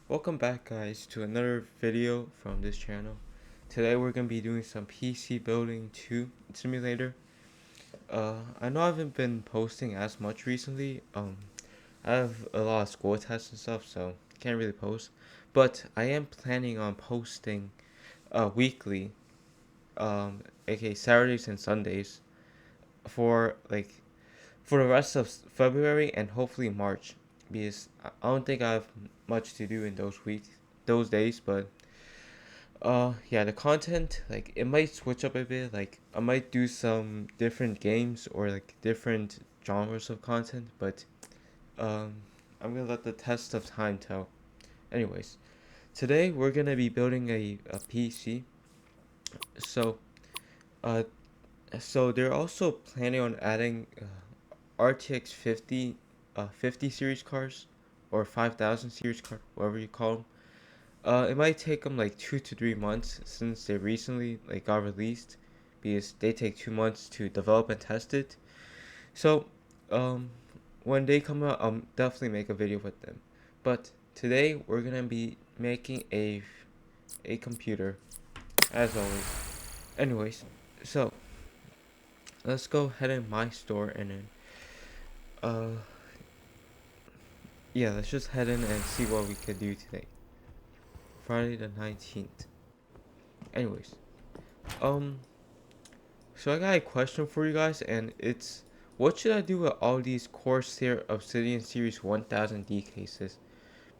Welcome back guys to another video from this channel. Today we're going to be doing some PC building 2 simulator. I know I haven't been posting as much recently. I have a lot of school tests and stuff, so can't really post. But I am planning on posting weekly, aka Saturdays and Sundays for for the rest of February and hopefully March, because I don't think I have much to do in those days. But yeah, the content, like, it might switch up a bit. Like, I might do some different games or like different genres of content, but um I'm gonna let the test of time tell. Anyways, today we're gonna be building a PC. So uh so they're also planning on adding RTX 50 series cars, or 5000 series card, whatever you call them. It might take them like 2 to 3 months since they recently got released, because they take 2 months to develop and test it. So, um, when they come out, I'll definitely make a video with them. But today we're gonna be making a computer, as always. Anyways, so let's go ahead in my store and then uh yeah, let's just head in and see what we could do today. Friday the 19th. Anyways, um, so I got a question for you guys, and it's, what should I do with all these Corsair Obsidian Series 1000D cases?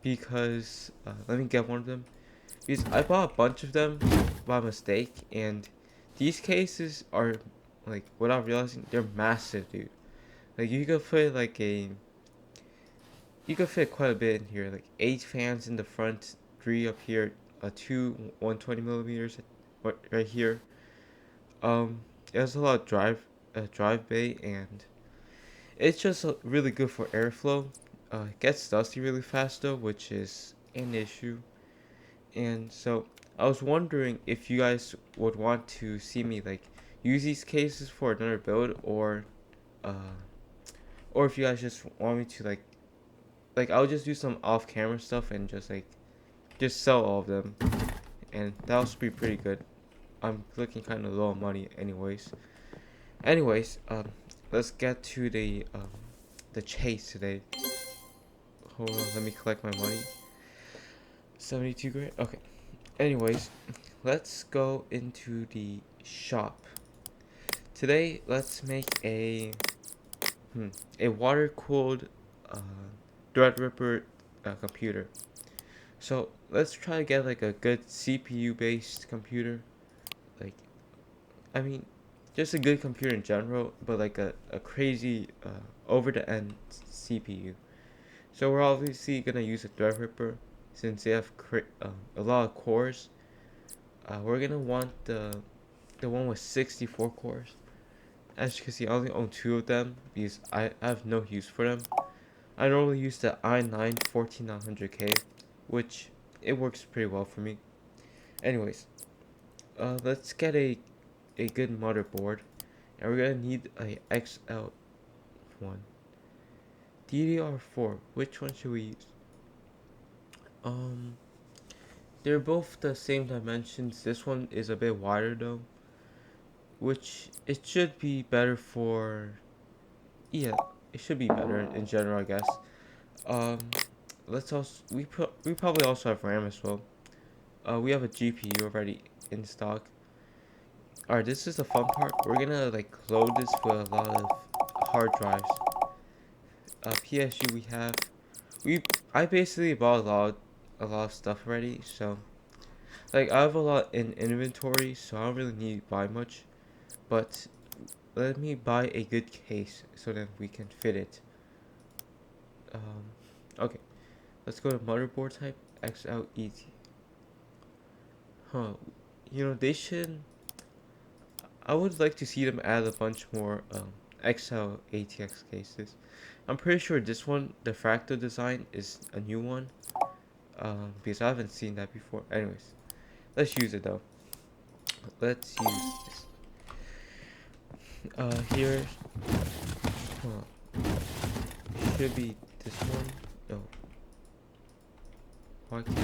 Because, let me get one of them. Because I bought a bunch of them by mistake, and these cases are, like, without realizing, they're massive, dude. Like, you could fit quite a bit in here. Like, 8 fans in the front, 3 up here, two 120 millimeters right here. It has a lot of drive bay, and it's just really good for airflow. It gets dusty really fast though, which is an issue. And so I was wondering if you guys would want to see me use these cases for another build, uh, or if you guys just want me to I'll just do some off-camera stuff and just sell all of them, and that'll be pretty good. I'm looking kind of low on money, anyways. Let's get to the chase today. Hold on, let me collect my money. 72 grand. Okay. Anyways, let's go into the shop. Today, let's make a water cooled uh, Threadripper computer. So let's try to get a good CPU based computer. Like, I mean, just a good computer in general, but a crazy over the end CPU. So we're obviously gonna use a Threadripper since they have a lot of cores. We're gonna want the one with 64 cores. As you can see, I only own 2 of them because I have no use for them. I normally use the i9-14900K, which it works pretty well for me. Anyways, let's get a good motherboard, and we're gonna need a XL1. DDR4, which one should we use? Um, they're both the same dimensions. This one is a bit wider though, which it should be better for. Yeah, it should be better in general, I guess. Um, let's also we probably also have RAM as well. We have a GPU already in stock. Alright, this is the fun part. We're gonna load this with a lot of hard drives. PSU we I basically bought a lot of stuff already, so I have a lot in inventory, so I don't really need to buy much. But let me buy a good case so that we can fit it. Okay, let's go to motherboard type XLET. Huh, they should. I would like to see them add a bunch more XL ATX cases. I'm pretty sure this one, the fractal design, is a new one. Because I haven't seen that before. Anyways, let's use it though. Let's use this. Here, should be this one. No. Why can't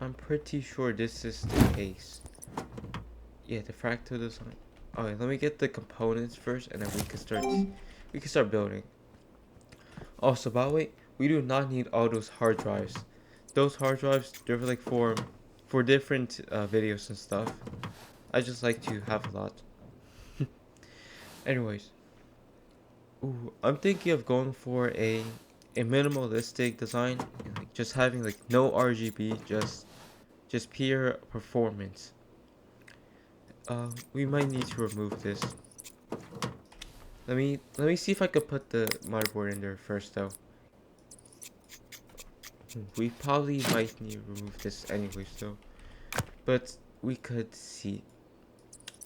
I'm pretty sure this is the case. Yeah, the fractal design. Alright, let me get the components first, and then we can start building. Also, by the way, we do not need all those hard drives. Those hard drives, they're like for different videos and stuff. I just like to have a lot. Anyways, ooh, I'm thinking of going for a minimalistic design, and like just having like no RGB, just pure performance. We might need to remove this. Let me see if I could put the motherboard in there first though. We probably might need to remove this anyways though. But we could see.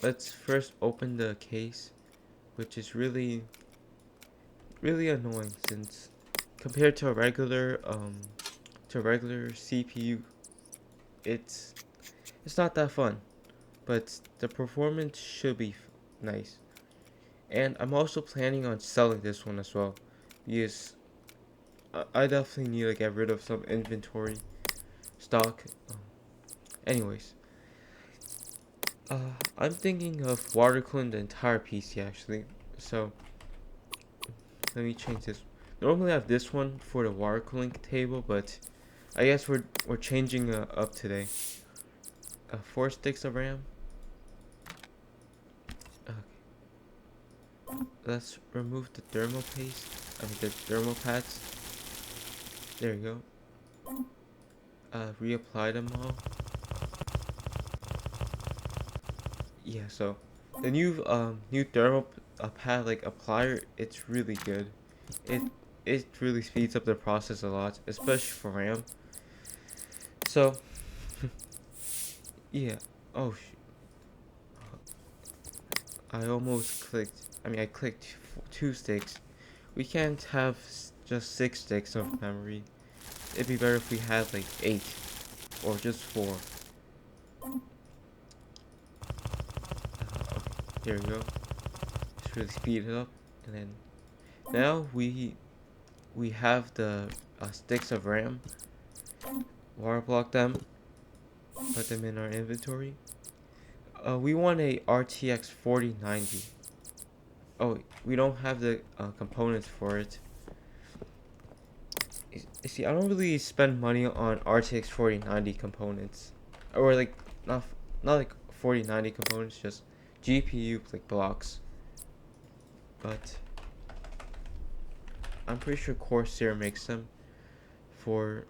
Let's first open the case, which is really annoying since compared to a regular CPU, it's not that fun. But the performance should be nice. And I'm also planning on selling this one as well, because I definitely need to get rid of some inventory stock. Anyways, I'm thinking of water cooling the entire PC actually. So let me change this. Normally I have this one for the water cooling table, but I guess we're changing up today. 4 sticks of RAM. Okay. Let's remove the thermal paste. The thermal pads. There you go. Reapply them all. Yeah, so the new thermal pad like applier, it's really good. It really speeds up the process a lot, especially for RAM. So yeah. Oh, I almost clicked. I clicked 2 sticks. We can't have just 6 sticks of memory. It'd be better if we had like 8 or just 4. There we go. Just really speed it up, and then now we have the sticks of RAM. Water block them. Put them in our inventory. We want a RTX 4090. Oh, we don't have the components for it. You see, I don't really spend money on RTX 4090 components, or like not like 4090 components, just GPU like blocks. But I'm pretty sure Corsair makes them for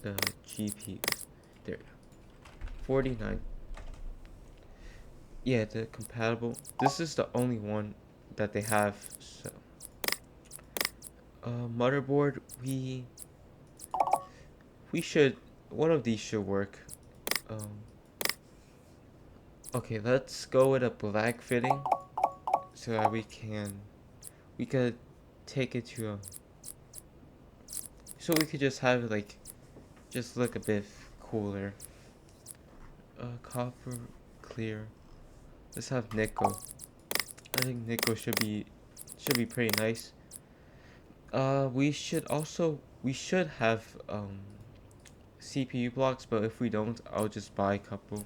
the GPU. There, 49. Yeah, the compatible. This is the only one that they have. So, motherboard. We should, one of these should work. Okay, let's go with a black fitting, so that we could take it to so we could just have it like, just look a bit cooler. Copper clear. Let's have nickel. I think nickel should be pretty nice. We should have CPU blocks, but if we don't, I'll just buy a couple.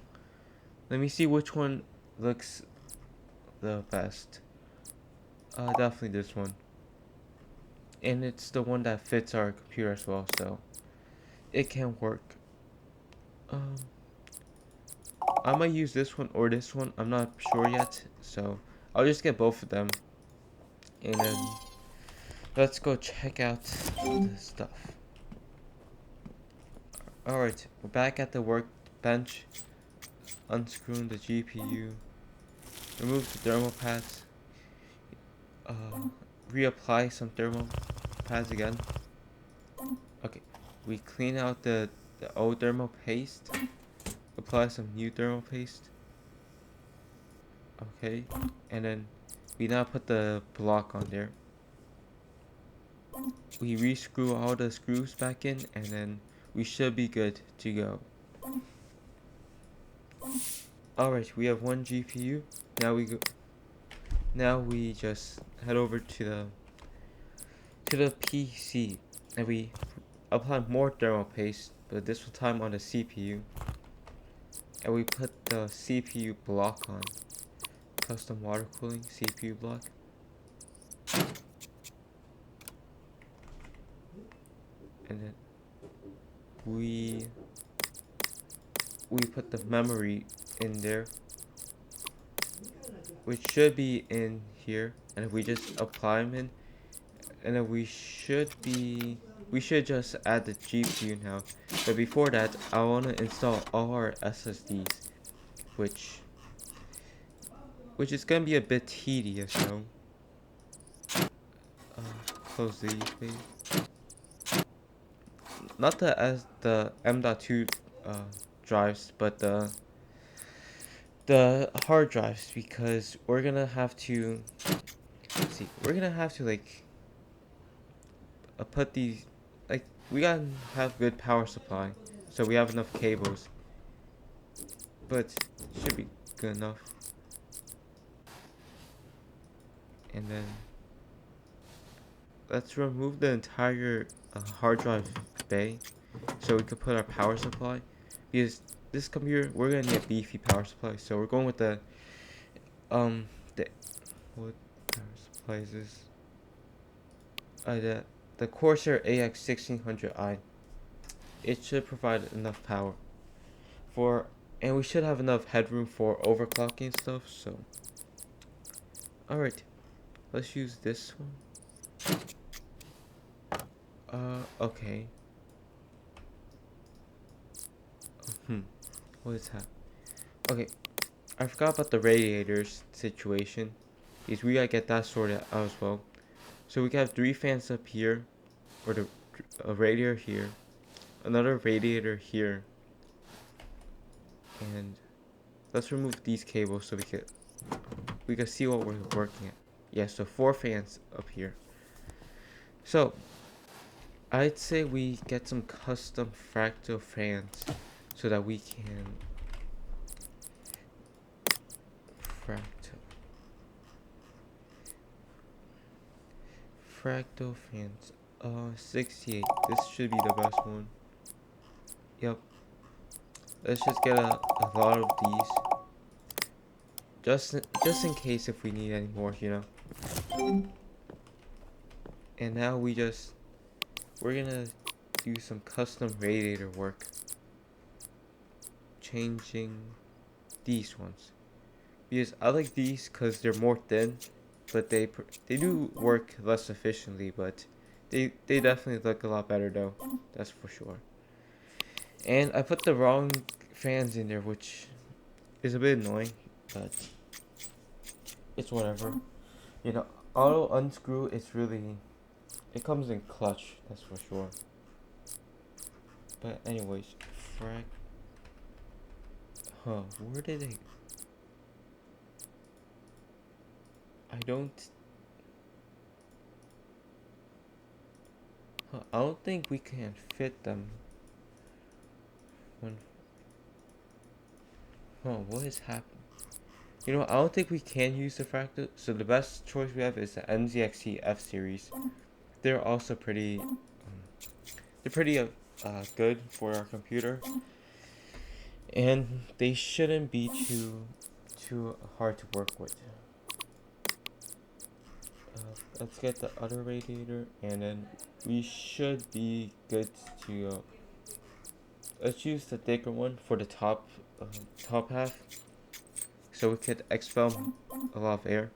Let me see which one looks the best. Definitely this one. And it's the one that fits our computer as well, so it can work. I might use this one or this one. I'm not sure yet, so I'll just get both of them. And then let's go check out the stuff. Alright, we're back at the workbench. Unscrewing the GPU. Remove the thermal pads. Reapply some thermal pads again. Okay, we clean out the old thermal paste. Apply some new thermal paste. Okay, and then we now put the block on there. We rescrew all the screws back in, and then we should be good to go. Alright, we have one GPU. Now we just head over to to the PC and we apply more thermal paste, but this time on the CPU, and we put the CPU block on, custom water cooling CPU block. And then we put the memory in there, which should be in here, and we just apply them in, and then we should just add the GPU now. But before that, I want to install all our SSDs, which is gonna be a bit tedious, though. Close these, please. Not the M.2 drives, but the hard drives, because we're gonna have to like put these, like, we gotta have good power supply, so we have enough cables, but it should be good enough. And then let's remove the entire hard drive bay so we can put our power supply, because this computer, we're gonna need a beefy power supply, so we're going with the what power supply is this? The Corsair AX 1600i. It should provide enough power and we should have enough headroom for overclocking and stuff. So, alright, let's use this one. Okay. What is that? Okay, I forgot about the radiators situation, because we gotta get that sorted out as well. So we can have 3 fans up here, or a radiator here, another radiator here, and let's remove these cables so we can see what we're working at. Yeah, so 4 fans up here. So I'd say we get some custom fractal fans so that we can fractal fans. 68. This should be the best one. Yep. Let's just get a lot of these, just in case if we need any more, you know. And now we're gonna do some custom radiator work, changing these ones, because I like these because they're more thin, but they do work less efficiently, but they definitely look a lot better though, that's for sure. And I put the wrong fans in there, which is a bit annoying, but it's whatever. You know, auto unscrew it comes in clutch, that's for sure. But anyways, where did they? I don't think we can fit them. What is happening? You know, I don't think we can use the fractal, so the best choice we have is the NZXT F series. They're also pretty good for our computer, and they shouldn't be too hard to work with. Let's get the other radiator, and then we should be good to go. Let's use the thicker one for the top half, so we could expel a lot of air.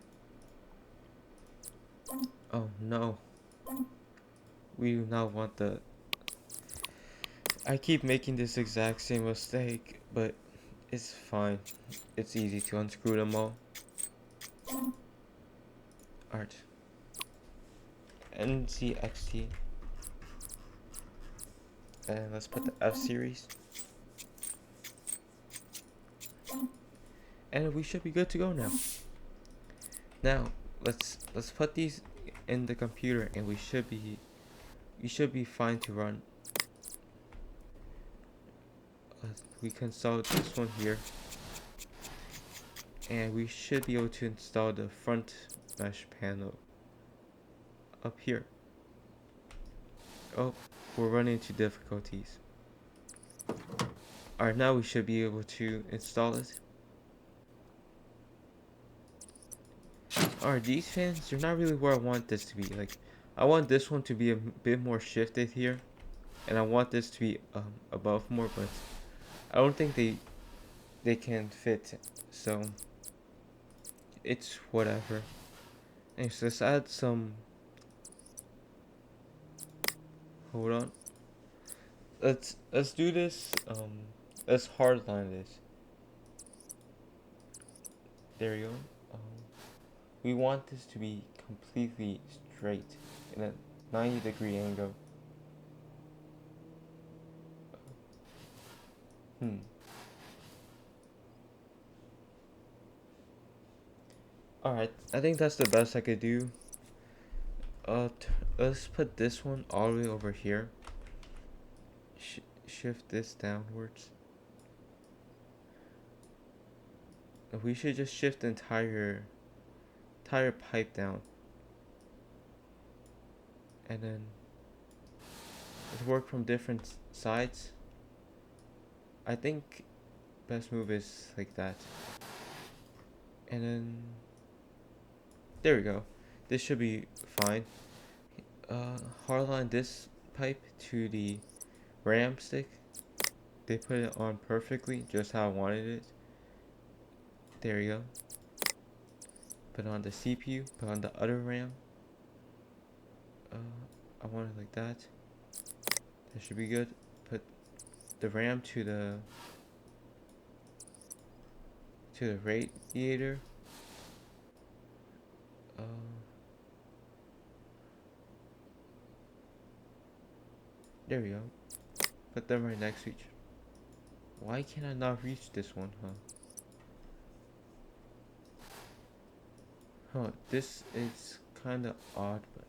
Oh no, we do not want the. I keep making this exact same mistake, but it's fine. It's easy to unscrew them all. Alright. NZXT. And let's put the F series. And we should be good to go now. Now, let's put these in the computer, and we should be fine to run. We can install this one here, and we should be able to install the front mesh panel up here. Oh, we're running into difficulties. Alright, now we should be able to install it. Alright, these fans, they're not really where I want this to be. Like, I want this one to be a bit more shifted here. And I want this to be above more, but I don't think they can fit. So, it's whatever. Anyways, let's add some... Hold on. Let's do this. Let's hardline this. There you go. Um, we want this to be completely straight in a 90-degree angle. Alright, I think that's the best I could do. Let's put this one all the way over here. Shift this downwards. We should just shift the entire pipe down. And then let's work from different sides. I think best move is like that. And then there we go. This should be fine. Hardline this pipe to the RAM stick. They put it on perfectly, just how I wanted it. There you go. Put on the CPU, put on the other RAM. I want it like that. That should be good. Put the RAM to the radiator. There we go. Put them right next to each. Why can I not reach this one, huh? This is kind of odd, but...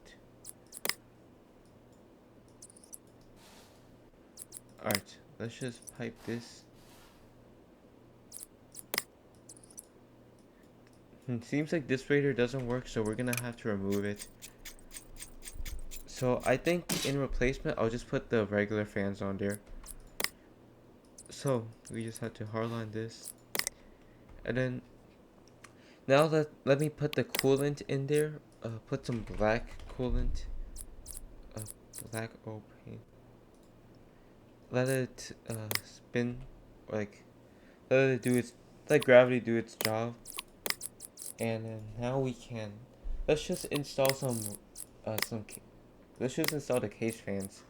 Alright, let's just pipe this. Seems like this radiator doesn't work, so we're gonna have to remove it. So I think in replacement, I'll just put the regular fans on there. So we just have to hardline this. And then now let me put the coolant in there. Put some black coolant. Black propane. Let it spin, like let gravity do its job. And then now we can let's just install let's just install the case fans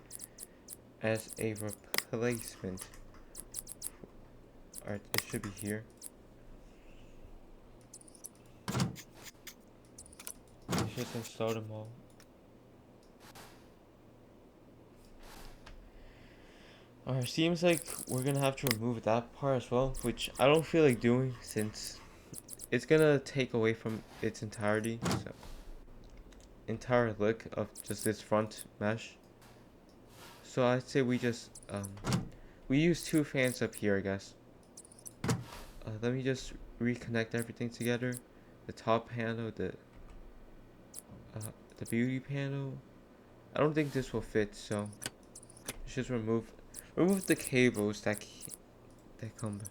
as a replacement. Alright, it should be here. Let's just install them all. Alright, seems like we're gonna have to remove that part as well, which I don't feel like doing since it's gonna take away from its entirety, so entire look of just this front mesh. So I'd say we just we use two fans up here, I guess. Let me just reconnect everything together. The top panel, the beauty panel. I don't think this will fit, so let's just remove the cables that come.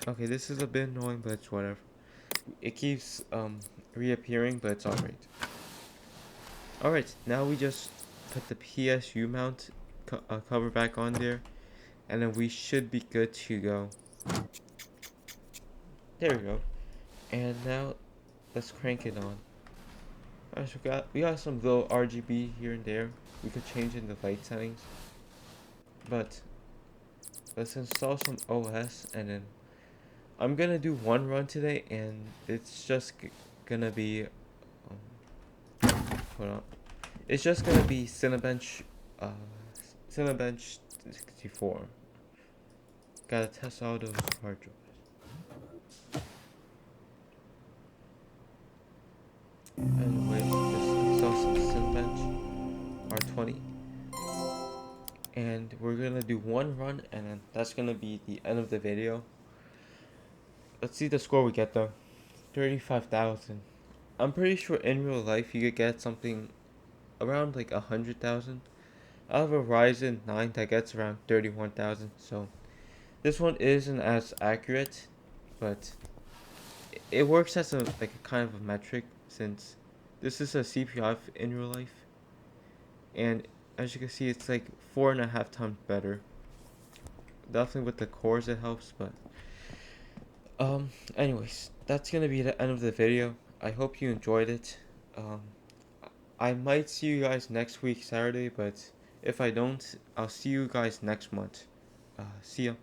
Okay, this is a bit annoying, but it's whatever. It keeps reappearing, but it's alright. Alright, now we just put the PSU mount cover back on there, and then we should be good to go. There we go. And now let's crank it on. Alright, so we got some little RGB here and there. We could change in the light settings, but let's install some OS, and then I'm gonna do one run today, and it's just gonna be hold on. It's just gonna be Cinebench 64. Gotta test all those hard drives. Anyway, just install some Cinebench R20. And we're gonna do one run, and then that's gonna be the end of the video. Let's see the score we get though. 35,000. I'm pretty sure in real life you could get something around like 100,000. I have a Ryzen 9 that gets around 31,000. So this one isn't as accurate, but it works as a like a kind of a metric since this is a CPU in real life, and as you can see, it's like 4.5 times better. Definitely with the cores it helps, but anyways, that's gonna be the end of the video. I hope you enjoyed it. Um, I might see you guys next week Saturday, but if I don't, I'll see you guys next month. See ya.